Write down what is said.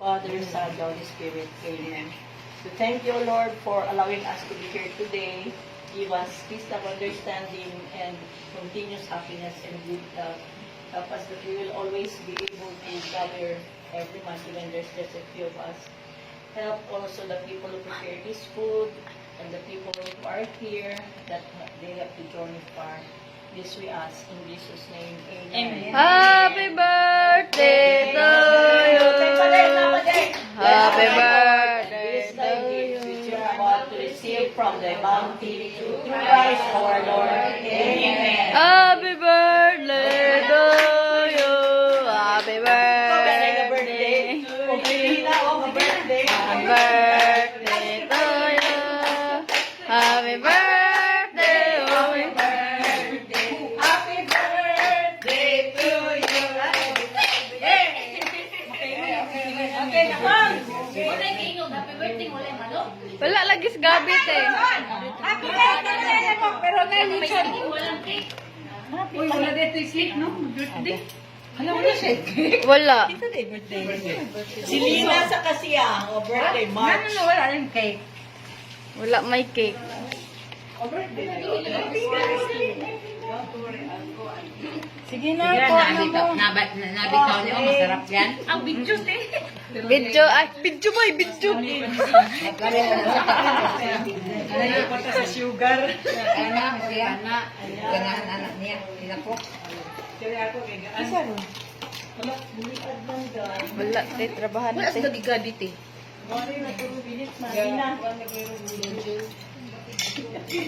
Father, Son, Holy Spirit. Amen. So thank you, Lord, for allowing us to be here today. Give us peace of understanding and continuous happiness and good health. Help us that we will always be able to gather every month, even there's just a few of us. Help also the people who prepare this food and the people who are here that they have to journey far. This we ask in Jesus' name. Amen. Happy birthday to you. Happy birthday to you. Which you are about to receive from the bounty through Christ our Lord. Amen. Happy birthday to you. Happy birthday. Happy birthday to you. Happy birthday. Wala lagi sa gabit eh. Happy birthday mo, pero ngayon siya. Uy, wala dito yung cake, no? Birthday. Wala siya cake. Wala. Si Lina sa kasiyang o birthday, March. Wala rin cake. Wala may cake. Sige na po, ano mo. Nabitaw niyo, masarap yan. Ang video eh. Video, ay, video ba? Video. Ano pa sa sugar? Anak, siya. Ganahan anak niya. Tinapok. Wala, te, trabahan na, te. Nagigabit eh. Mari na puro bilis, Marina.